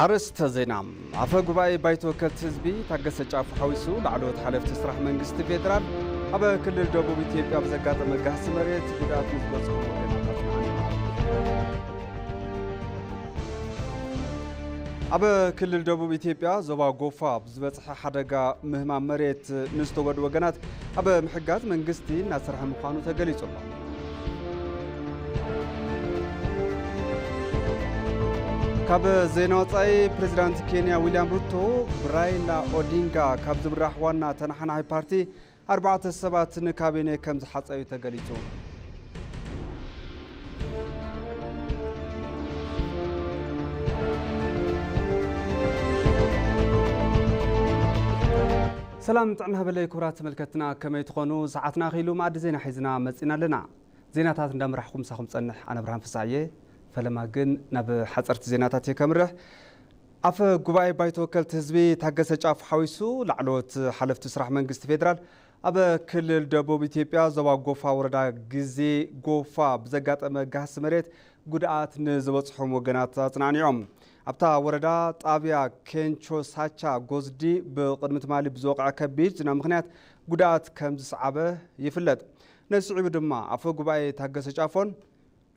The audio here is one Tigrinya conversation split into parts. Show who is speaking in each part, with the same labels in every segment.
Speaker 1: عرست زينام عفا قبائي بايتو كالتزبي تاقس جاف حويسو لعلوت حالف تسرح منقست فيدرال أبا كل الدوبو بيتيبيا بزقات مقاس مريت بدأت مزبوطكم أبا كل الدوبو بيتيبيا زوا قوفا بزبطح حدقا مهما مريت نستوغد وقنات أبا محقات منقستي ناسرح مخانو تقليتو الله كاب زينوتاي بريزيدنت كينيا ويليام روتو رايلا اودينغا كاب زمراح وانا تنحناي بارتي 4 سبات نكابينه كم زحصايو تغليتو سلام طعنا بلاي كورات ملكتنا كما يتخونو ساعتنا خيلو ما زينا حيزنا مصينا لنا زيناتات ندمرحكم ساخم صنح انا ابراهيم فساعيه فلما جن نب حصرت زيناتات يكمره عف قبائي بايتو كلت حزبي تحقس جاف حويسو لعلوت حلف تسرح منقست فيدرال أبا كل الدبوب إثيوبيا زوا قوفا وردا جزي قوفا بزقات أما جهس مريت قدعات نزوصحهم وقنات تنعنيهم أبتا وردا طابيا كينشو ساتشا قوزدي بقدمة مالي بزوقع كبير جنا مخنيات قدعات كمز صعبة يفلد نسعي بدما عف قبائي تحقس جافون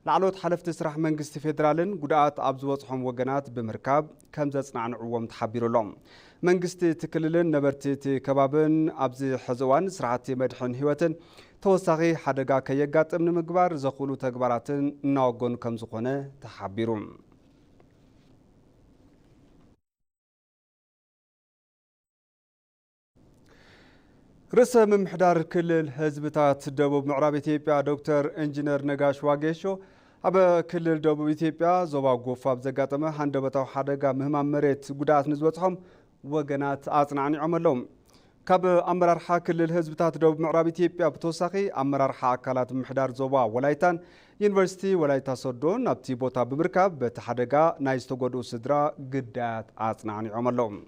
Speaker 1: لعلوت حلف تسرح منقست فيدرالن قدعات أبزوصحهم وقنات بمركاب كمز صنعنعوهم تحبيرو لهم منقست تكللن نبرتي كبابن أبزي حزوان سرعتي مدحن هيوتن توساغي حدقا كيقات امن مقبار زخولو تقباراتن ناوغون كمزخونه تحبيروم رسم محدار كل الحزبتات دبوب معراب إثيوبيا دكتور انجينير نقاش واقيشو أبا كل الدبوب إثيوبيا زوا قوفا بزقاتما هندبتاو حدقا مهمان مريت قدات نزوتهم وقنات آتنعني عملهم كاب أمرار حاكل الحزبتات دبوب معراب إثيوبيا بتوساقي أمرار حاكالات محدار زوا ولايتان يونيفرسيتي ولايتا صدون أبتي بوتا بمركاب بتحدقا نايستو قدو سدرا قدات آتنعني عملهم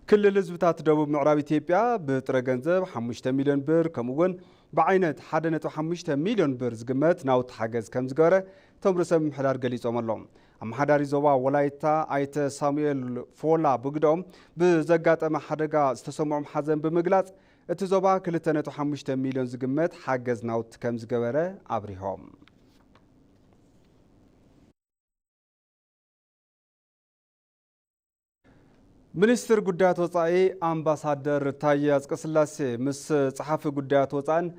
Speaker 1: كل الحزبتات دبوب معراب إثيوبيا بترغنزب 5 مليون بر كمون بعينت 1.5 مليون بر زقمت ناوت حاجز كم زغاره تمرسم محدار قليصوم اللهم أم حداري زوا ولايتا آيت سامويل فولا بقدوم بزقات أما حدقا استسمعهم حزن بمقلاط اتزوبا كل 1.5 مليون زقمت حاجز ناوت كم زغاره عبريهم منستر قدات وصائي أمباسادر تاياز كسلاسي مس صحافي قدات وصان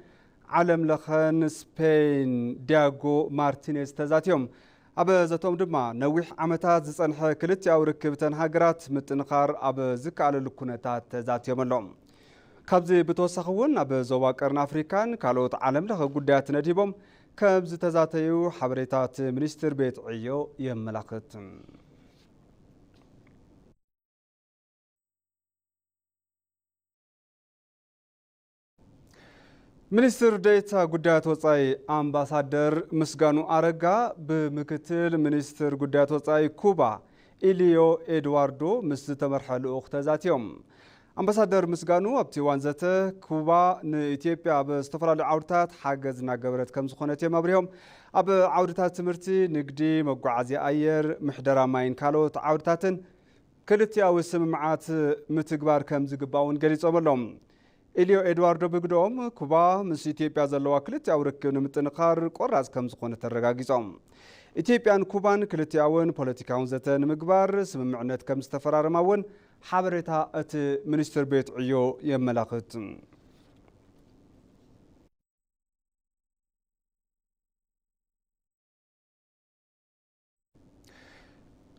Speaker 1: عالم لخن سبين دياغو مارتينيز تزاتيوم أبا زاتوم دما نويح عمتات زسانح كلتي أو ركبتن هاقرات متنخار أبا زك على لكونتات تزاتيوم اللهم كابزي بتوسخون أبا زواكرن أفريكان كالوت عالم لخ قدات نديبهم كابز تزاتيو حبريتات منستر بيت عيو يملاقت منستر ديتا قدات وصاي أمباسادر مسغانو أرقا بمكتل منستر قدات وصاي كوبا إليو إدواردو مستمرحلو اختزاتيوم أمباسادر مسغانو أبتي وانزته كوبا نإثيوبيا باستفرال عورتات حاجزنا قبرت كم سخونتي مبريهم أب عورتات تمرتي نقدي مقعزي أير محدرا ماين كالوت عورتاتن كلتي أو السمعات متقبار كم زقباون قليس أمرلهم إليو إدواردو بقدوم كوبا مس إثيوبيا زلوا كلتي أو ركبن متنقار قراز كم سخونة الرقاقيزهم إثيوبيان كوبان كلتي أون بوليتيكاون زتن مقبار سممعنات كم استفرار ماون حبرتها أت منستر بيت عيو يملاقت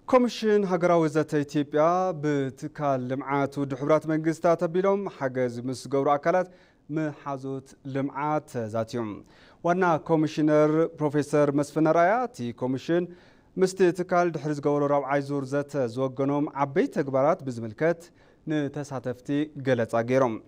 Speaker 1: كوميشن هاجراوي زت إثيوبيا بتكال لمعات ودحبرات منقسطات تبيلهم حجز مس قبر أكلات محازوت لمعات ذاتيوم وانا كوميشنر بروفيسور مسفن راياتي كوميشن مستتكال دحرز قبر رابعي زور زت زوجنوم عبيت تكبارات بزملكت نتساتفتي قلصا غيرهم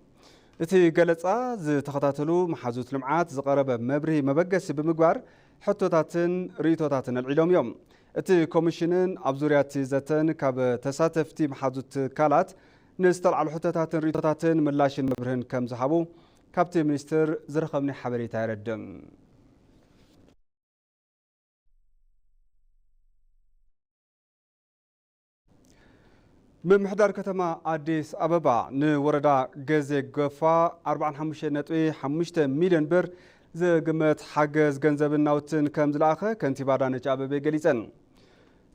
Speaker 1: اتي قلصا ز تخطاتلو محازوت لمعات زقرب مبري مبقس بمقبار حطوتاتن ريتوتاتن العلوم يوم اتي كوميشنن ابزوريات زتن كاب تساتفتي محازوت كالات نستل على حطوتاتن ريتوتاتن ملاشن مبرهن كم زحابو كابتن منستر زرخمني حبريتا يردم بمحضر كتما أديس أبابا نوردا جزء قفا 45.5 مليون بر زقمت حجز جنزب النوتن كم زلاخة كنتيبا دانج أبابي جليسن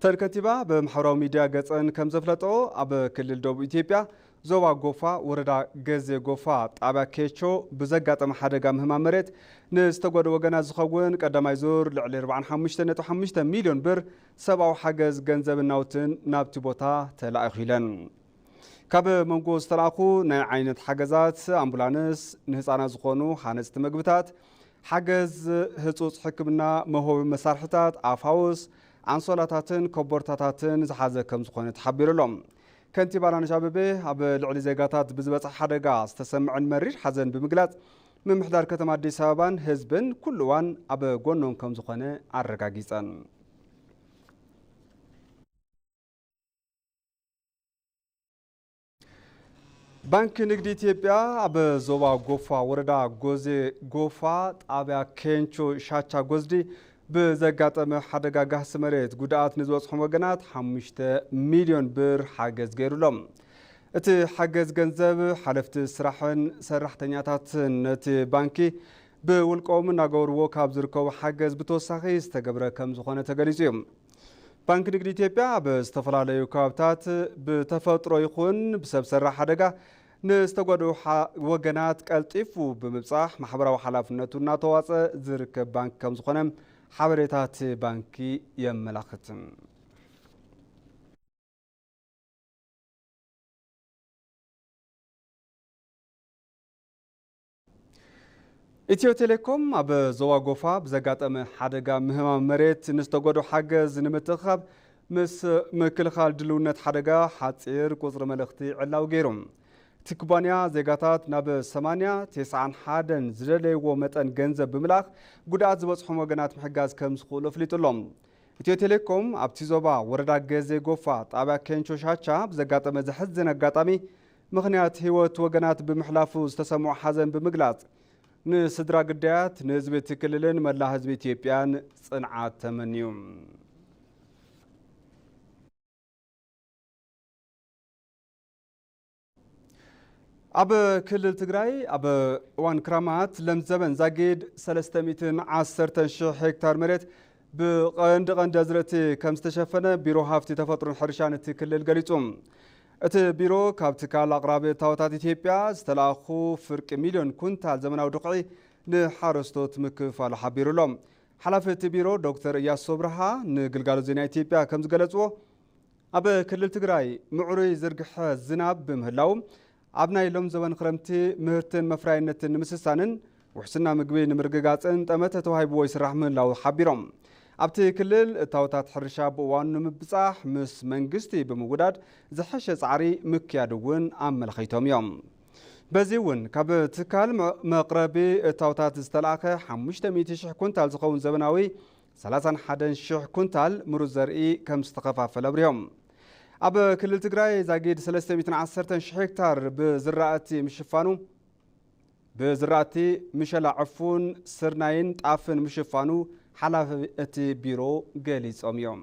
Speaker 1: تركتيبا بمحراو ميديا جزءن كم زفلتو أب كل الدوب إثيوبيا زوا قفا وردا جزء قفا أبا كيشو بزقات محرقة مهما مرت نستقود وجنا زخوين قدام يزور لعلي 45.5 مليون بر سبعو حجز جنزب النوتن نابتبوتا تلاقيلن كاب منقوز تلاقو نعينة حجزات أمبولانس نهزانا زخونو حانز تمقبتات حجز هتصوص حكمنا مهو مسارحتات عفاوس عنصولاتاتن كبورتاتاتن زحازة كم زخونة تحبير لهم كنتيبا دانج أبابي أب لعلي زيقاتات بزبط حدقا استسمع المرير حزن بمقلات من محضر كتما أديس أبابان هزبن كلوان أب قونون كم زخونة عرقاقيسان بانك نقدي إثيوبيا أب زوا غوفا وردا غوزي غوفا طابع كينشو شاتشا غوزدي بزقاتم حدقا قحس مريت قدعات نزوص حموغنات 5 مليون بر حاجز غيرولهم اتي حاجز غنزب حلفت سراحن سرحتنياتات نتي بانكي بولقوم ناغورو كاب زركو حاجز بتوساخي استقبره كم زخونه تغليزيوم بانك نقدي إثيوبيا باستفلاليو كابتات بتفطرو يكون بسبب سراح حدقا نستقودو وغنات قلطيفو بمبصاح محبراو حلافنتو ناتواص زركب بانك كم زخونم حبريتات بانكي يملاختم ኢትዮ ቴሌኮም ኣብ ዞባ ጎፋ ብዘጋጠመ ሓደጋ ምህማም መሬት ንዝተጎዱ ሓገዝ ንምትኻብ ምስ ምክልኻል ድልውነት ሓደጋ ሓፂር ቁፅሪ መልእኽቲ ዕላው ገይሮም እቲ ኩባንያ ዜጋታት ናብ 8091 ዝደለይዎ መጠን ገንዘብ ብምልኣኽ ጉድኣት ዝበፅሖም ወገናት ምሕጋዝ ከም ዝኽእሉ ኣፍሊጡሎም ኢትዮ ቴሌኮም ኣብቲ ዞባ ወረዳ ገዜ ጎፋ ጣብያ ኬንቾ ሻቻ ብዘጋጠመ ዘሕዝን ኣጋጣሚ ምኽንያት ህይወት ወገናት ብምሕላፉ ዝተሰምዖ ሓዘን ብምግላጽ ንስድራ ግዳያት ንህዝቢ ትክልልን መላ ህዝቢ ኢትዮጵያን ጽንዓት ተመንዩ ኣብ ክልል ትግራይ ኣብ እዋን ክራማት ለምዘበን ዛጊድ 310,000 ሄክታር መሬት ብቐንዲ ኣዝርእቲ ከም ዝተሸፈነ ቢሮ ሃፍቲ ተፈጥሮን ሕርሻን እቲ ክልል ገሊጹ እቲ ቢሮ ካብ ትካል ኣቕራቢ እታወታት ኢትዮጵያ ዝተላኣኹ ፍርቂ ሚልዮን ኩንታል ዘመናዊ ድቑዒ ንሓረስቶት ምክፍፋሉ ሓቢሩሎም ሓላፊ እቲ ቢሮ ዶክተር እያሱ ብርሃ ንግልጋሎት ዜና ኢትዮጵያ ከም ዝገለጽዎ ኣብ ክልል ትግራይ ምዕሩይ ዝርግሐ ዝናብ ብምህላው ኣብ ናይ ሎም ዘበን ክረምቲ ምህርትን መፍራይነትን ንምስሳንን ውሕስና ምግቢ ንምርግጋፅን ጠመተ ተዋሂብዎ ይስራሕ ምህላው ሓቢሮም ኣብቲ ክልል እታወታት ሕርሻ ብእዋኑ ንምብፃሕ ምስ መንግስቲ ብምውዳድ ዝሐሸ ፃዕሪ ምክያድ እውን ኣመልኺቶም እዮም በዚ እውን ካብ ትካል መቕረቢ እታወታት ዝተላእኸ 500,000 ኩንታል ዝኸውን ዘበናዊ 31,000 ኩንታል ምሩፅ ዘርኢ ከም ዝተኸፋፈለ ኣብሪሆም ኣብ ክልል ትግራይ ዛጊድ 310,000 ሄክታር ብዝራእቲ ምሽፋኑ ብዝራእቲ ምሸላ ዕፉን ስርናይን ጣፍን ምሽፋኑ ሓላፊ እቲ ቢሮ ገሊጾም እዮም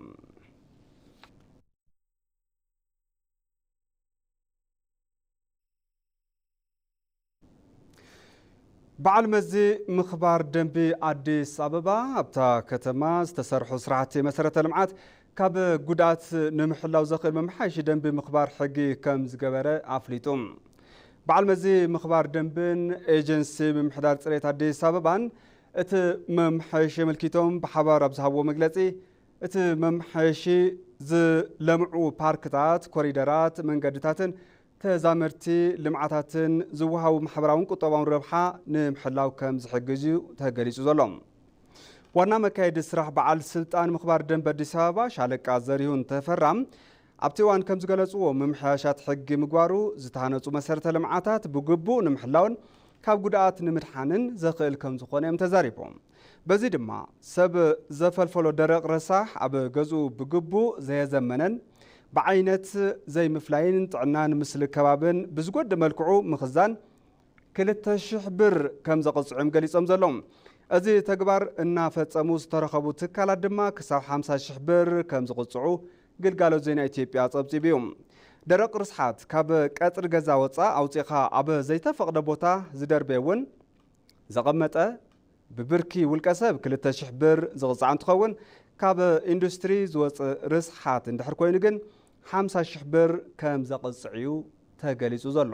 Speaker 1: በዓል መዚ ምኽባር ደንቢ ኣዲስ ኣበባ ኣብታ ከተማ ዝተሰርሑ ስራሕቲ መሰረተ ልምዓት ካብ ጉድኣት ንምሕላው ዘኽእል መምሓይሽ ደንቢ ምኽባር ሕጊ ከም ዝገበረ ኣፍሊጡ በዓል መዚ ምኽባር ደንብን ኤጀንሲ ምምሕዳር ፅሬት ኣዲስ ኣበባን እቲ መምሓይሽ የመልኪቶም ብሓባር ኣብ ዝሃብዎ መግለፂ እቲ መምሓይሽ ዝለምዑ ፓርክታት ኮሪደራት መንገድታትን ተዛመርቲ ልምዓታትን ዝወሃቡ ማሕበራውን ቁጠባውን ረብሓ ንምሕላው ከም ዝሕግዙ ተገሊጹ ዘሎ ዋና መካየዲ ስራሕ በዓል ስልጣን ምኽባር ደንቢ ኣዲስ ኣበባ ሻለቃ ዘሪሁን ተፈራም ኣብቲ እዋን ከም ዝገለጽዎ ምምሕያሻት ሕጊ ምግባሩ ዝተሃነፁ መሰረተ ልምዓታት ብግቡእ ንምሕላውን ካብ ጉድኣት ንምድሓንን ዘኽእል ከም ዝኾነ እዮም ተዛሪቦም በዚ ድማ ሰብ ዘፈልፈሎ ደረቕ ረሳሕ ኣብ ገዝኡ ብግቡእ ዘየዘመነን ብዓይነት ዘይምፍላይን ጥዕናን ምስሊ ከባብን ብዝጎዲ መልክዑ ምኽዛን 2,000 ብር ከም ዘቕፅዑም ገሊፆም ዘሎም እዚ ተግባር እናፈጸሙ ዝተረኸቡ ትካላት ድማ ክሳብ 50,000 ብር ከም ዝቕፅዑ ግልጋሎት ዜና ኢትዮጵያ ጸብጺቡ እዩ ደረቕ ርስሓት ካብ ቀጽሪ ገዛ ወፃእ ኣውፂኻ ኣብ ዘይተፈቕደ ቦታ ዝደርበውን ዘቐመጠ ብብርኪ ውልቀ ሰብ 2,000 ብር ዝቕፅዕ እንትኸውን ካብ ኢንዱስትሪ ዝወፅእ ርስሓት እንድሕር ኮይኑ ግን 50,000 ብር ከም ዘቕፅዕ እዩ ተገሊጹ ዘሎ።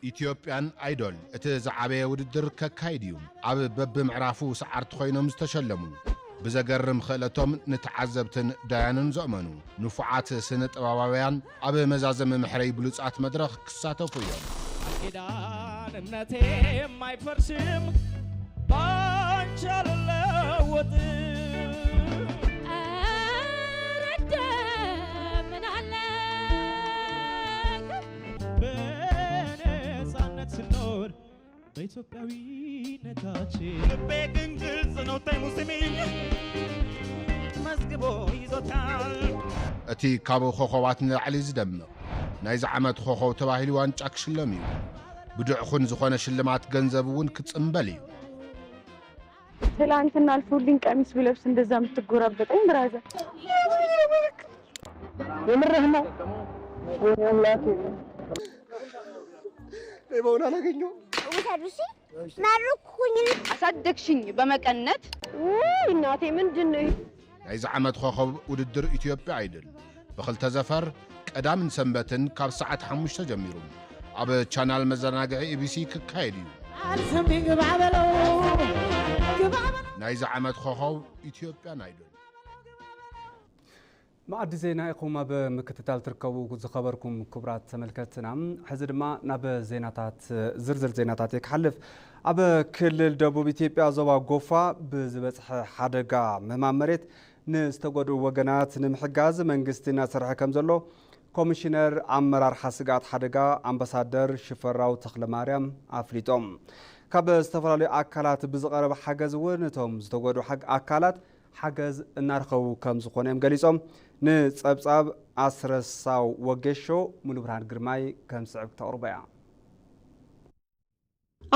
Speaker 2: ኢትዮጵያን አይዶል እቲ ዝዓበየ ውድድር ከካይድ እዩ። ኣብ በብምዕራፉ ሰዓርቲ ኮይኖም ዝተሸለሙ ብዘገርም ክእለቶም ንተዓዘብትን ዳያንን ዘእመኑ ንፉዓት ስነ ጥበባውያን ኣብ መዛዘም ምሕረይ ብሉጻት መድረኽ ክሳተፉ እዮም።
Speaker 3: ኪዳን እምነቴ የማይፈርስም ባንቺ አልለወጥም ስኖር በኢትዮጵያዊነታችን ልቤ ግን ግልጽ ነው ተይሙስሚኝ መዝግቦ ይዞታል።
Speaker 2: እቲ ካብ ኮኸባት ንላዕሊ ዝደምቕ ናይዚ ዓመት ኮኸብ ተባሂሉ ዋንጫ ክሽለም እዩ። ብድዕኹን ዝኾነ ሽልማት ገንዘብ እውን ክጽምበል እዩ።
Speaker 4: ትላንትና አልፎልኝ ቀሚስ ብለብስ እንደዛ የምትጎራበጠኝ ብራዘር የምርህ ነው ወላሂ
Speaker 1: ለባውና አላገኘው
Speaker 5: ወታዱሲ ማሩኩኝ
Speaker 4: አሳደግሽኝ በመቀነት እናቴ ምንድነው
Speaker 2: ናይዚ ዓመት ኮኸብ ውድድር ኢትዮጵያ አይድል ብኽልተ ዘፈር ቀዳምን ሰንበትን ካብ ሰዓት 5 ጀሚሩ ኣብ ቻናል መዘናግዒ ኢቢሲ ክካየድ እዩ። ናይዚ ዓመት ኮኸብ ኢትዮጵያን አይድል
Speaker 1: ማዕድ ዜና ኢኹም ኣብ ምክትታል ትርከቡ ዝኸበርኩም ክቡራት ተመልከትና ሕዚ ድማ ናብ ዜናታት ዝርዝር ዜናታት ክሓልፍ ኣብ ክልል ደቡብ ኢትዮጵያ ዞባ ጎፋ ብዝበፅሐ ሓደጋ ምህማም መሬት ንዝተጎድኡ ወገናት ንምሕጋዝ መንግስቲ እናሰርሐ ከም ዘሎ ኮሚሽነር ኣመራርሓ ስጋኣት ሓደጋ ኣምባሳደር ሽፈራው ተክለማርያም ኣፍሊጦም። ካብ ዝተፈላለዩ ኣካላት ብዝቐረበ ሓገዝ እውን እቶም ዝተጎድኡ ኣካላት ሓገዝ እናረኸቡ ከም ዝኾነ እዮም ገሊጾም። ንጸብጻብ ኣስረሳው ወጌሾ ሙሉ ብርሃን ግርማይ ከም ስዕብ ተቕርበ እያ።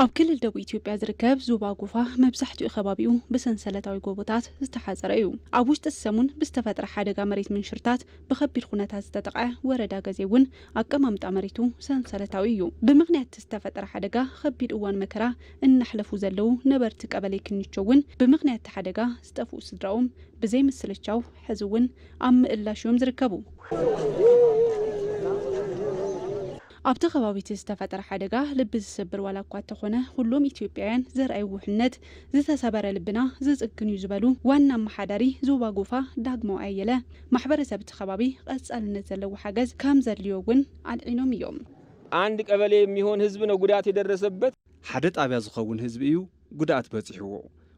Speaker 6: ኣብ ክልል ደቡብ ኢትዮጵያ ዝርከብ ዞባ ጎፋ መብዛሕትኡ ከባቢኡ ብሰንሰለታዊ ጎቦታት ዝተሓፀረ እዩ። ኣብ ውሽጢ ሰሙን ብዝተፈጥረ ሓደጋ መሬት ምንሽርታት ብከቢድ ኩነታት ዝተጠቕዐ ወረዳ ገዜ እውን ኣቀማምጣ መሬቱ ሰንሰለታዊ እዩ። ብምክንያት ዝተፈጥረ ሓደጋ ከቢድ እዋን መከራ እናሕለፉ ዘለው ነበርቲ ቀበሌ ክንቾ እውን ብምክንያት ሓደጋ ዝጠፍኡ ስድራኦም ብዘይ ምስልቻው ሕዚ እውን ኣብ ምእላሽ እዮም ዝርከቡ። ኣብቲ ከባቢት ዝተፈጠረ ሓደጋ ልቢ ዝስብር ዋላ እኳ እንተኾነ ኩሎም ኢትዮጵያውያን ዘርአዩ ውሕነት ዝተሰበረ ልብና ዝጽግን እዩ ዝበሉ ዋና ኣመሓዳሪ ዞባ ጎፋ ዳግማዊ ኣየለ ማሕበረሰብ እቲ ከባቢ ቀጻልነት ዘለዎ ሓገዝ ከም ዘድልዮ እውን ኣልዒኖም እዮም።
Speaker 7: አንድ ቀበሌ የሚሆን ህዝብ ነው ጉዳት የደረሰበት።
Speaker 1: ሓደ ጣብያ ዝኸውን ህዝቢ እዩ ጉዳት በፂሕዎ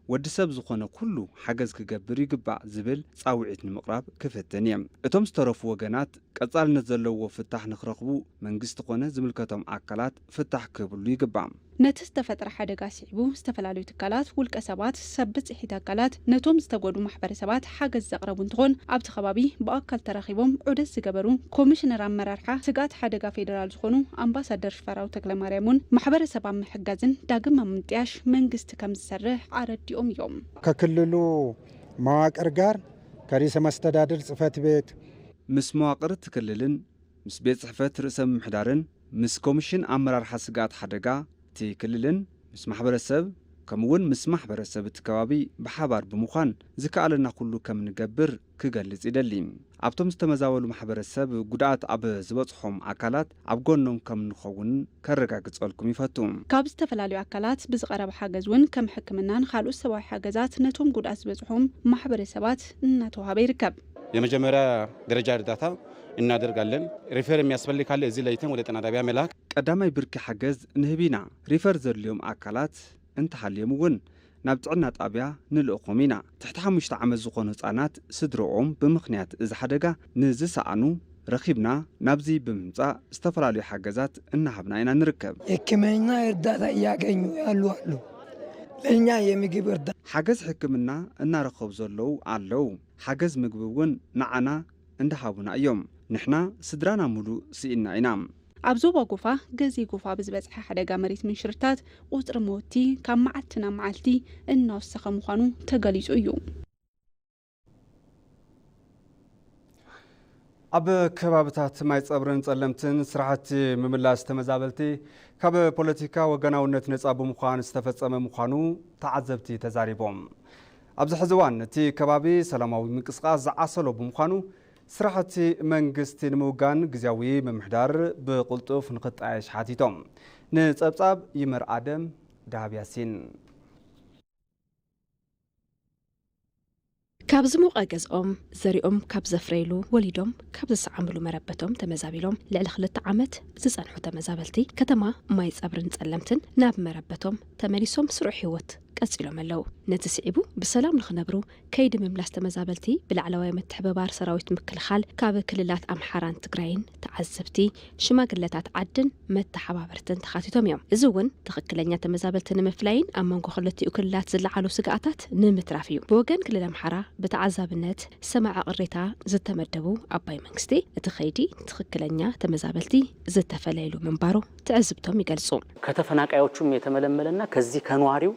Speaker 1: ወዲ ሰብ ዝኾነ ኩሉ ሓገዝ ክገብር ይግባእ ዝብል ጻውዒት ንምቕራብ ክፍትን እዮም። እቶም ዝተረፉ ወገናት ቀጻልነት ዘለዎ ፍታሕ ንኽረኽቡ መንግስቲ ኮነ ዝምልከቶም ኣካላት ፍታሕ ክህብሉ ይግባእ።
Speaker 6: ነቲ ዝተፈጥረ ሓደጋ ስዒቡ ዝተፈላለዩ ትካላት ውልቀ ሰባት ሰብ ብፅሒት ኣካላት ነቶም ዝተጎዱ ማሕበረሰባት ሓገዝ ዘቕረቡ እንትኾን ኣብቲ ከባቢ ብኣካል ተራኺቦም ዑደት ዝገበሩ ኮሚሽነር ኣመራርሓ ስጋት ሓደጋ ፌደራል ዝኾኑ ኣምባሳደር ሽፈራው ተክለማርያም እውን ማሕበረሰብ ኣብ ምሕጋዝን ዳግም ኣብ ምምጥያሽ መንግስቲ ከም ዝሰርሕ ኣረዲኦም እዮም።
Speaker 8: ከክልሉ መዋቅር ጋር ከሪሰ መስተዳድር ጽሕፈት ቤት
Speaker 1: ምስ መዋቅር ትክልልን ምስ ቤት ጽሕፈት ርእሰ ምምሕዳርን ምስ ኮሚሽን ኣመራርሓ ስጋት ሓደጋ እቲ ክልልን ምስ ማሕበረሰብ ከምውን ምስ ማሕበረሰብ እቲ ከባቢ ብሓባር ብምዃን ዝከኣለና ኩሉ ከም ንገብር ክገልጽ ይደሊ። ኣብቶም ዝተመዛበሉ ማሕበረሰብ ጉድኣት ኣብ ዝበፅሖም ኣካላት ኣብ ጎኖም ከም ንኸውን ከረጋግጸልኩም ይፈቱ።
Speaker 6: ካብ ዝተፈላለዩ ኣካላት ብዝቐረበ ሓገዝ እውን ከም ሕክምናን ካልኦት ሰብኣዊ ሓገዛት ነቶም ጉድኣት ዝበፅሖም ማሕበረሰባት እናተዋሃበ ይርከብ።
Speaker 9: የመጀመሪያ ደረጃ እርዳታ እናደርጋለን። ሪፈር የሚያስፈልግ ካለ እዚህ ለይተን ወደ ጤና ጣቢያ መላክ።
Speaker 1: ቀዳማይ ብርኪ ሓገዝ ንህቢና ሪፈር ዘድልዮም ኣካላት እንተሓልዮም እውን ናብ ጥዕና ጣብያ ንልእኾም ኢና። ትሕቲ 5 ዓመት ዝኾኑ ህፃናት ስድሮኦም ብምኽንያት እዚ ሓደጋ ንዝሰኣኑ ረኺብና ናብዚ ብምምጻእ ዝተፈላለዩ ሓገዛት እናሃብና ኢና ንርከብ።
Speaker 10: ሕክምና እርዳታ እያገኙ ያሉ አሉ። ለእኛ የምግብ እርዳታ
Speaker 1: ሓገዝ ሕክምና እናረኸቡ ዘለው ኣለው። ሓገዝ ምግቢ እውን ንዓና እንዳሃቡና እዮም። ንሕና ስድራና ሙሉእ ስኢና ኢና።
Speaker 6: ኣብ ዞባ ጎፋ ገዜ ጎፋ ብዝበፅሐ ሓደጋ መሬት ምንሽርታት ቁጥሪ ሞቲ ካብ መዓልቲ ናብ መዓልቲ እናወሰኸ ምዃኑ ተገሊጹ እዩ።
Speaker 1: ኣብ ከባቢታት ማይ ፀብርን ጸለምትን ስራሕቲ ምምላስ ተመዛበልቲ ካብ ፖለቲካ ወገናውነት ነፃ ብምዃን ዝተፈጸመ ምዃኑ ተዓዘብቲ ተዛሪቦም። ኣብዚ ሕዚ እዋን እቲ ከባቢ ሰላማዊ ምንቅስቃስ ዝዓሰሎ ብምዃኑ ስራሕቲ መንግስቲ ንምውጋን ግዝያዊ ምምሕዳር ብቁልጡፍ ንኽጣየሽ ሓቲቶም። ንፀብጻብ ይመር ኣደም ዳሃብ ያሲን
Speaker 11: ካብ ዝሞቐ ገዝኦም ዘሪኦም ካብ ዘፍረይሉ ወሊዶም ካብ ዝሰዓምሉ መረበቶም ተመዛቢሎም ልዕሊ 2 ዓመት ዝጸንሑ ተመዛበልቲ ከተማ ማይ ፀብርን ጸለምትን ናብ መረበቶም ተመሊሶም ስሩዕ ህይወት ቀጽሎም ኣለው። ነቲ ስዒቡ ብሰላም ንኽነብሩ ከይዲ ምምላስ ተመዛበልቲ ብላዕለዋይ ምትሕብባር ሰራዊት ምክልኻል ካብ ክልላት ኣምሓራን ትግራይን ተዓዘብቲ ሽማግለታት ዓድን መተሓባበርትን ተኻቲቶም እዮም። እዚ እውን ትኽክለኛ ተመዛበልቲ ንምፍላይን ኣብ መንጎ ክልቲኡ ክልላት ዝለዓሉ ስግኣታት ንምትራፍ እዩ። ብወገን ክልል ኣምሓራ ብተዓዛብነት ሰማዕ ቅሬታ ዝተመደቡ ኣባይ መንግስቲ እቲ ከይዲ ትኽክለኛ ተመዛበልቲ ዝተፈለየሉ ምንባሩ ትዕዝብቶም ይገልጹ።
Speaker 12: ከተፈናቃዮቹም የተመለመለና ከዚህ ከነዋሪው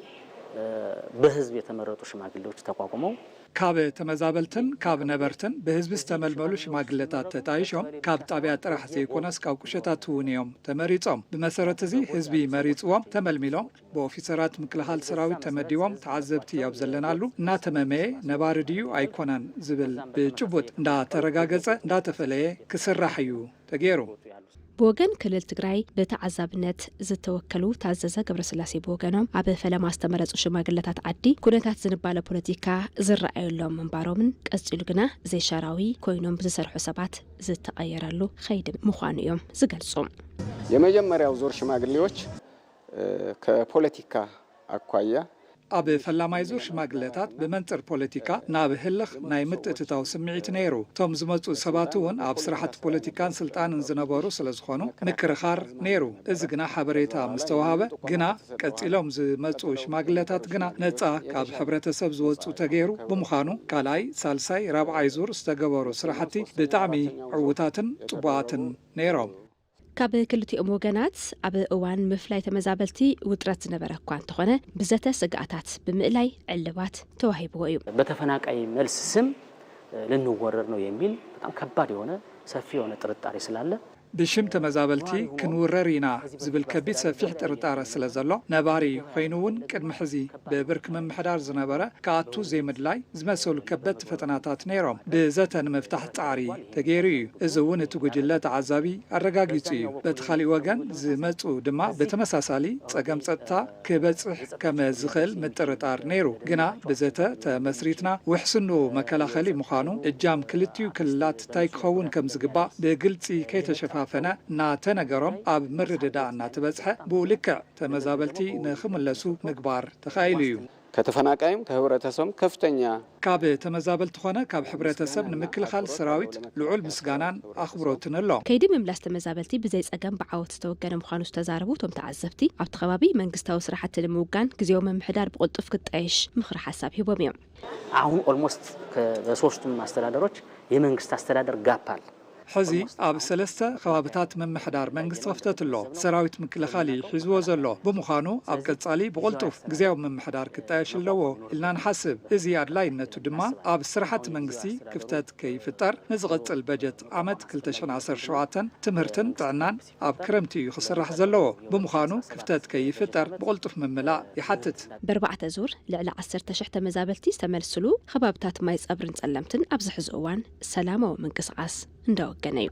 Speaker 12: በህዝብ የተመረጡ ሽማግሌዎች ተቋቁመው
Speaker 13: ካብ ተመዛበልትን ካብ ነበርትን ብህዝቢ ዝተመልመሉ ሽማግለታት ተጣይሾም ካብ ጣብያ ጥራሕ ዘይኮነስ ካብ ቁሸታት እውን እዮም ተመሪጾም። ብመሰረት እዚ ህዝቢ መሪጽዎም ተመልሚሎም ብኦፊሰራት ምክልኻል ሰራዊት ተመዲቦም ተዓዘብቲ ኣብ ዘለናሉ እናተመመየ ነባሪ ድዩ ኣይኮነን ዝብል ብጭቡጥ እንዳተረጋገጸ እንዳተፈለየ ክስራሕ እዩ ተገይሩ።
Speaker 11: ብወገን ክልል ትግራይ በተዓዛብነት ዝተወከሉ ታዘዘ ገብረስላሴ ብወገኖም ኣብ ፈለማ ዝተመረጹ ሽማግለታት ዓዲ ኩነታት ዝንባለ ፖለቲካ ዝረኣየሎም ምንባሮምን ቀጽሉ ግና ዘይሻራዊ ኮይኖም ብዝሰርሑ ሰባት ዝተቀየረሉ ከይዲ ምዃኑ እዮም ዝገልጹ።
Speaker 14: የመጀመሪያው ዞር ሽማግሌዎች ከፖለቲካ አኳያ
Speaker 13: ኣብ ፈላማይ ዙር ሽማግለታት ብመንጽር ፖለቲካ ናብ ህልኽ ናይ ምትእትታው ስምዒት ነይሩ። እቶም ዝመፁ ሰባት እውን ኣብ ስራሕቲ ፖለቲካን ስልጣንን ዝነበሩ ስለ ዝኾኑ ምክርኻር ነይሩ። እዚ ግና ሓበሬታ ምስተዋሃበ ግና ቀፂሎም ዝመፁ ሽማግለታት ግና ነፃ ካብ ሕብረተሰብ ዝወፁ ተገይሩ ብምዃኑ ካልኣይ ሳልሳይ ራብዓይ ዙር ዝተገበሩ ስራሕቲ ብጣዕሚ ዕውታትን ጽቡቓትን ነይሮም።
Speaker 11: ካብ ክልቲኦም ወገናት ኣብ እዋን ምፍላይ ተመዛበልቲ ውጥረት ዝነበረ እኳ እንተኾነ ብዘተ ስግኣታት ብምእላይ ዕልባት ተዋሂብዎ እዩ።
Speaker 12: በተፈናቃይ መልስ ስም ልንወረር ነው የሚል በጣም ከባድ የሆነ ሰፊ የሆነ ጥርጣሬ ስላለ
Speaker 13: ብሽም ተመዛበልቲ ክንውረር ኢና ዝብል ከቢድ ሰፊሕ ጥርጣረ ስለ ዘሎ ነባሪ ኮይኑውን ቅድሚ ሕዚ ብብርክ ምምሕዳር ዝነበረ ከኣቱ ዘይምድላይ ዝመሰሉ ከበድቲ ፈተናታት ነይሮም ብዘተ ንምፍታሕ ፃዕሪ ተገይሩ እዩ። እዚ እውን እቲ ጉጅለ ተዓዛቢ ኣረጋጊጹ እዩ። በቲ ካሊእ ወገን ዝመፁ ድማ ብተመሳሳሊ ፀገም ፀጥታ ክበፅሕ ከም ዝኽእል ምጥርጣር ነይሩ። ግና ብዘተ ተመስሪትና ውሕስኑ መከላኸሊ ምዃኑ እጃም ክልቲኡ ክልላት እንታይ ክኸውን ከም ዝግባእ ብግልፂ ከይተሸፋ ፈነ ናተነገሮም ኣብ ምርድዳ እናተበጽሐ ብልክዕ ተመዛበልቲ ንኽምለሱ ምግባር ተኻኢሉ እዩ።
Speaker 14: ከተፈናቃይም ከህብረተሰብ ከፍተኛ
Speaker 13: ካብ ተመዛበልቲ ኾነ ካብ ሕብረተሰብ ንምክልኻል ሰራዊት ልዑል ምስጋናን ኣኽብሮትን ኣሎ።
Speaker 11: ከይዲ ምምላስ ተመዛበልቲ ብዘይ ፀገም ብዓወት ዝተወገነ ምዃኑ ዝተዛረቡ እቶም ተዓዘብቲ ኣብቲ ከባቢ መንግስታዊ ስራሕቲ ንምውጋን ግዜያዊ ምምሕዳር ብቁልጡፍ ክጣየሽ ምክሪ ሓሳብ ሂቦም እዮም።
Speaker 12: አሁን ኦልሞስት በሶስቱም አስተዳደሮች የመንግስት አስተዳደር ጋፓል
Speaker 13: ሕዚ ኣብ 3 ከባቢታት ምምሕዳር መንግስቲ ክፍተት ኣሎ። ሰራዊት ምክልኻል ሒዝዎ ዘሎ ብምዃኑ ኣብ ቀጻሊ ብቁልጡፍ ግዜያዊ ምምሕዳር ክጣየሽ ኣለዎ ኢልና ንሓስብ። እዚ ኣድላይነቱ ድማ ኣብ ስራሕቲ መንግስቲ ክፍተት ከይፍጠር ንዝቕጽል በጀት ዓመት 2017 ትምህርትን ጥዕናን ኣብ ክረምቲ እዩ ክስራሕ ዘለዎ ብምዃኑ ክፍተት ከይፍጠር ብቁልጡፍ ምምላእ ይሓትት።
Speaker 11: ብርባዕተ ዙር ልዕሊ 10,000 ተመዛበልቲ ዝተመልስሉ ከባቢታት ማይ ፀብርን ጸለምትን ኣብዚ ሕዚ እዋን ሰላማዊ ምንቅስቓስ እንዳወገነ እዩ።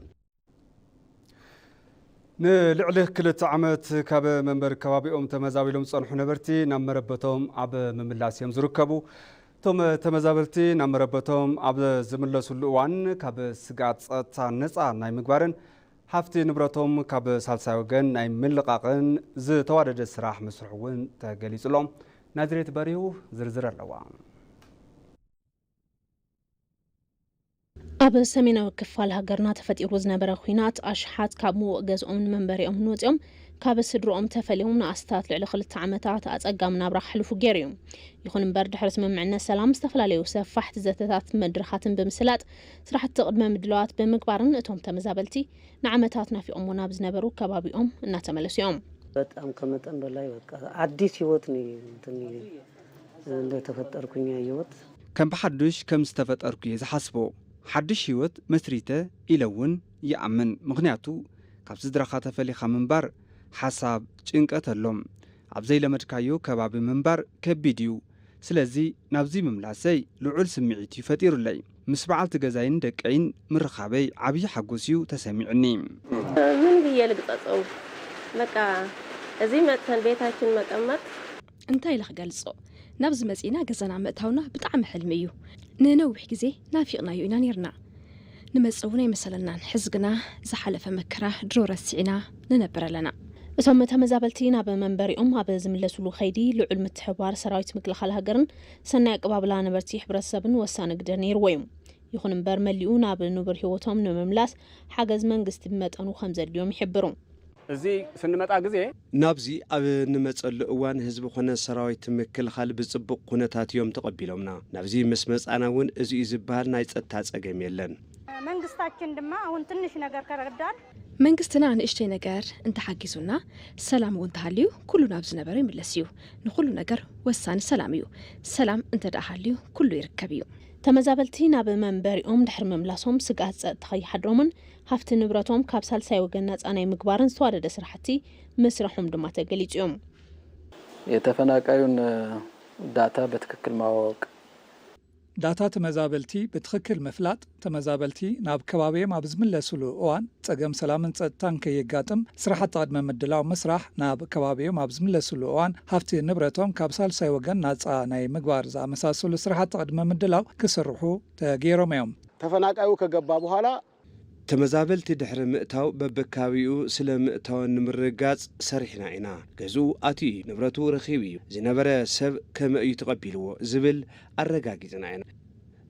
Speaker 1: ንልዕሊ 2 ዓመት ካብ መንበሪ ከባቢኦም ተመዛቢሎም ዝጸንሑ ነበርቲ ናብ መረበቶም ኣብ ምምላስ እዮም ዝርከቡ። እቶም ተመዛበልቲ ናብ መረበቶም ኣብ ዝምለሱሉ እዋን ካብ ስጋት ጸጥታ ነፃ ናይ ምግባርን ሃፍቲ ንብረቶም ካብ ሳልሳይ ወገን ናይ ምልቃቕን ዝተዋደደ ስራሕ መስርሕ እውን ተገሊጹሎም። ናዝሬት በሪሁ ዝርዝር ኣለዋ።
Speaker 15: ኣብ ሰሜናዊ ክፋል ሃገርና ተፈጢሩ ዝነበረ ኩናት ኣሽሓት ካብ ምዉቕ ገዝኦም ንመንበሪኦም ንወፂኦም ካብ ስድሮኦም ተፈሊዮም ንኣስታት ልዕሊ 2 ዓመታት ኣጸጋም ናብራ ሕልፉ ገይሮም ይኹን እምበር ድሕሪ ስምምዕነት ሰላም ዝተፈላለዩ ሰፋሕቲ ዘተታት መድረኻትን ብምስላጥ ስራሕቲ ቅድመ ምድለዋት ብምግባርን እቶም ተመዛበልቲ ንዓመታት ናፊቆም ናብ ዝነበሩ ከባቢኦም እናተመለሱኦም
Speaker 12: በጣም ከመጠን በላይ በቃ አዲስ ህይወት ነው እንደተፈጠርኩኝ ያየሁት
Speaker 1: ከም በሐድሽ ከም ዝተፈጠርኩ ዝሓስቦ ሓድሽ ህይወት መስሪተ ኢለውን ይኣምን ምክንያቱ ካብ ስድራኻ ተፈሊኻ ምንባር ሓሳብ ጭንቀት ኣሎም ኣብ ዘይለመድካዮ ከባቢ ምንባር ከቢድ እዩ ስለዚ ናብዚ ምምላሰይ ልዑል ስምዒት ይፈጢሩለይ ምስ በዓልቲ ገዛይን ደቀይን ምርኻበይ ዓብዪ ሓጎስ እዩ ተሰሚዑኒ
Speaker 16: ምን ብዬ ልግጠጸው በቃ እዚ መጥተን ቤታችን መቀመጥ
Speaker 11: እንታይ ልኽገልጾ ናብዚ መጺና ገዛና ምእታውና ብጣዕሚ ሕልሚ እዩ ንነዊሕ ግዜ ናፊቕናዮ ኢና ነርና ንመጽውና ይመሰለናን ሕዝግና ዝሓለፈ መከራ ድሮ ረሲዕና ንነብር ኣለና እቶም ተመዛበልቲ ናብ መንበሪኦም ኣብ ዝምለሱሉ ኸይዲ ልዑል ምትሕብባር ሰራዊት ምክልኻል ሃገርን ሰናይ ኣቀባብላ ነበርቲ ሕብረተሰብን ወሳኒ ግደ ነይርዎ እዩ ይኹን እምበር መሊኡ ናብ ንቡር ህይወቶም ንምምላስ ሓገዝ መንግስቲ ብመጠኑ ከም ዘድልዮም ይሕብሩ
Speaker 17: እዚ ስንመጣ ግዜ
Speaker 18: ናብዚ ኣብ ንመጸሉ እዋን ህዝቢ ኮነ ሰራዊት ምክልኻል ብጽቡቕ ኩነታት እዮም ተቐቢሎምና ናብዚ ምስ መጻና እውን እዚ ዝበሃል ናይ ጸጥታ ጸገም የለን
Speaker 5: መንግስታችን ድማ አሁን ትንሽ ነገር ከረዳን
Speaker 11: መንግስትና ንእሽተይ ነገር እንተሓጊዙና ሰላም እውን ተሃልዩ ኩሉ ናብ ዝነበረ ይምለስ እዩ ንኩሉ ነገር ወሳኒ ሰላም እዩ ሰላም እንተዳሃልዩ ኩሉ ይርከብ እዩ ተመዛበልቲ ናብ መንበሪኦም ድሕሪ ምምላሶም ስጋት ጸጥታ ከይሓድሮምን ሃፍቲ ንብረቶም ካብ ሳልሳይ ወገን ነጻ ናይ ምግባርን ዝተዋደደ ስራሕቲ መስረሖም ድማ ተገሊጹ እዮም
Speaker 19: የተፈናቃዩን ዳታ በትክክል ማወቅ
Speaker 13: ዳታ ተመዛበልቲ ብትክክል ምፍላጥ ተመዛበልቲ ናብ ከባቢዮም ኣብ ዝምለሱሉ እዋን ጸገም ሰላምን ጸጥታን ከየጋጥም ስራሕቲ ቅድመ ምድላው መስራሕ ናብ ከባቢዮም ኣብ ዝምለሱሉ እዋን ሃፍቲ ንብረቶም ካብ ሳልሳይ ወገን ነጻ ናይ ምግባር ዝኣመሳሰሉ ስራሕቲ ቅድመ ምድላው ክስርሑ ተገይሮም እዮም
Speaker 17: ተፈናቃዩ ከገባ በኋላ
Speaker 18: ተመዛበልቲ ድሕሪ ምእታው በበካቢኡ ስለ ምእታውን ንምርጋጽ ሰሪሕና ኢና ገዝኡ ኣትዩ ንብረቱ ረኺብ እዩ ዝነበረ ሰብ ከመይ እዩ ተቐቢልዎ ዝብል ኣረጋጊጽና ኢና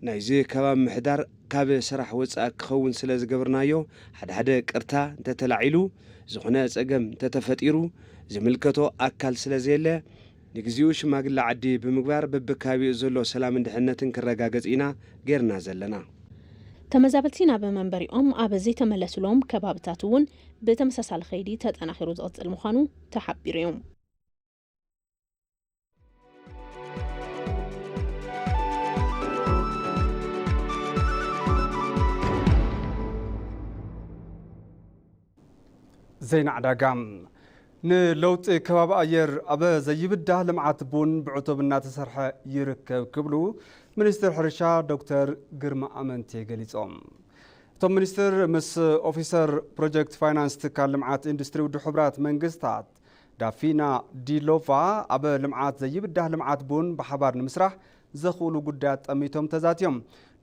Speaker 18: ናይዚ ከባቢ ምሕዳር ካብ ስራሕ ወጻእ ክኸውን ስለ ዝገበርናዮ ሓደ ቅርታ እንተተላዒሉ ዝኾነ ጸገም እንተተፈጢሩ ዝምልከቶ ኣካል ስለ ዘየለ ንግዚኡ ሽማግለ ዓዲ ብምግባር በበካቢኡ ዘሎ ሰላምን ድሕነትን ክረጋገጽ ኢና ጌርና ዘለና
Speaker 15: ተመዛበልቲ ናብ መንበሪኦም ኣብ ዘይተመለሱሎም ከባቢታት እውን ብተመሳሳሊ ኸይዲ ተጠናኺሩ ዝቕጽል ምዃኑ ተሓቢሩ እዮም
Speaker 1: ዜና ዕዳጋ ንለውጢ ከባቢ ኣየር ኣብ ዘይብዳህ ልምዓት ቡን ብዕቱብ እናተሰርሐ ይርከብ ክብሉ ሚኒስትር ሕርሻ ዶክተር ግርማ ኣመንቴ ገሊጾም እቶም ሚኒስትር ምስ ኦፊሰር ፕሮጀክት ፋይናንስ ትካል ልምዓት ኢንዱስትሪ ውድብ ሕብራት መንግስታት ዳፊና ዲሎቫ ኣብ ልምዓት ዘይብዳህ ልምዓት ቡን ብሓባር ንምስራሕ ዘኽእሉ ጉዳያት ጠሚቶም ተዛትዮም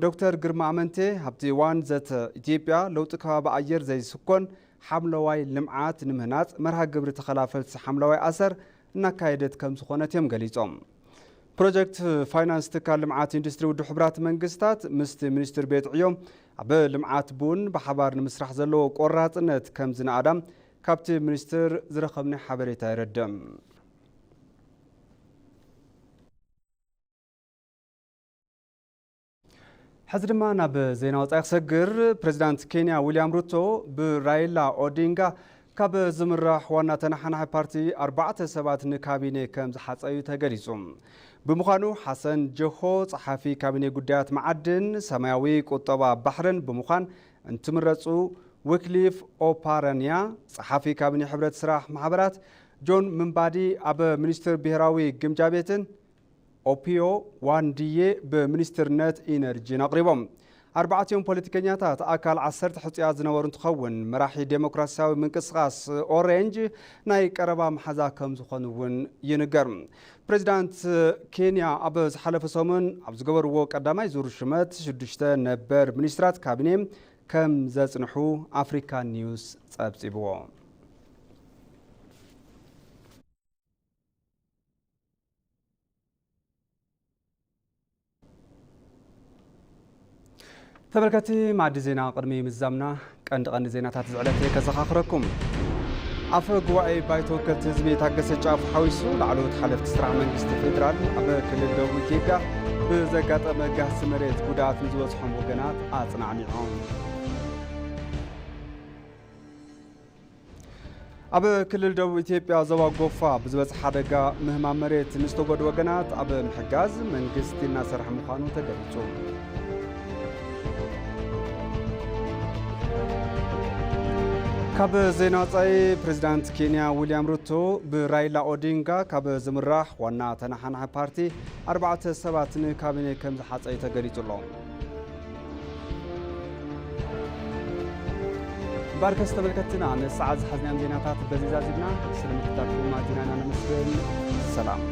Speaker 1: ዶክተር ግርማ ኣመንቴ ኣብቲ እዋን ዘተ ኢትዮጵያ ለውጢ ከባቢ ኣየር ዘይስኮን ሓምለዋይ ልምዓት ንምህናጽ መርሃ ግብሪ ተኸላፈልቲ ሓምለዋይ ኣሰር እናካየደት ከም ዝኾነት እዮም ገሊጾም ፕሮጀክት ፋይናንስ ትካል ልምዓት ኢንዱስትሪ ውድብ ሕብራት መንግስታት ምስቲ ሚኒስትር ቤት ዕዮም ኣብ ልምዓት ቡን ብሓባር ንምስራሕ ዘለዎ ቆራጽነት ከም ዝነኣዳም ካብቲ ሚኒስትር ዝረኸብኒ ሓበሬታ ይረድም ሕዚ ድማ ናብ ዜና ወጻኢ ክሰግር ፕሬዚዳንት ኬንያ ዊልያም ሩቶ ብራይላ ኦዲንጋ ካብ ዝምራሕ ዋና ተናሓናሒ ፓርቲ 4 ሰባት ንካቢነ ከም ዝሓፀዩ ተገሊጹ ብምዃኑ ሓሰን ጀሆ ጸሓፊ ካቢነ ጉዳያት መዓድን ሰማያዊ ቁጠባ ባሕርን ብምዃን እንትምረጹ ዊክሊፍ ኦፓረንያ ጸሓፊ ካቢነ ሕብረት ስራሕ ማሕበራት ጆን ምንባዲ ኣብ ሚኒስትር ብሄራዊ ግምጃ ቤትን ኦፒዮ ዋንድዬ በሚኒስትርነት ኢነርጂን አቅሪቦም አርባዕቲዮም ፖለቲከኛታት አካል 10 ሕጽያት ዝነበሩ እንትኸውን መራሒ ዴሞክራሲያዊ ምንቅስቃስ ኦሬንጅ ናይ ቀረባ መሓዛ ከም ዝኾኑውን ይንገር ፕሬዚዳንት ኬንያ ኣብ ዝሓለፈ ሰሙን ኣብ ዝገበርዎ ቀዳማይ ዙር ሽመት 6 ነበር ሚኒስትራት ካቢኔ ከም ዘጽንሑ አፍሪካ ኒውስ ጸብጺብዎ ተበርከቲ ማዕድ ዜና ቅድሚ ምዛምና ቀንዲ ዜናታት ዝዕለተ ከዘኻኽረኩም አፈ ጉባኤ ባይቶ ወከልቲ ህዝቢ ታገሰ ጫፉ ሓዊሱ ላዕለዎት ሓለፍቲ ስራሕ መንግስቲ ፌደራል ኣብ ክልል ደቡብ ኢትዮጵያ ብዘጋጠመ ጋስ መሬት ጉድኣት ንዝበፅሖም ወገናት ኣጽናዕኒዖም። ኣብ ክልል ደቡብ ኢትዮጵያ ዞባ ጎፋ ብዝበፅሐ ሓደጋ ምህማም መሬት ንዝተጎዱ ወገናት ኣብ ምሕጋዝ መንግስቲ እናሰርሐ ምዃኑ ተገሊጹ። ካብ ዜና ወፃኢ ፕሬዚዳንት ኬንያ ዊልያም ሩቶ ብራይላ ኦዲንጋ ካብ ዝምራሕ ዋና ተናሓናሒ ፓርቲ 4 ሰባት ንካቢነ ከም ዝሓፀይ ተገሊጹ ኣሎ። ባርከስ ተመልከትና ንሰዓት ዝሓዝናዮም ዜናታት በዚ ዛዚብና ስለምክታተሉና ዜናና ነመስገን ሰላም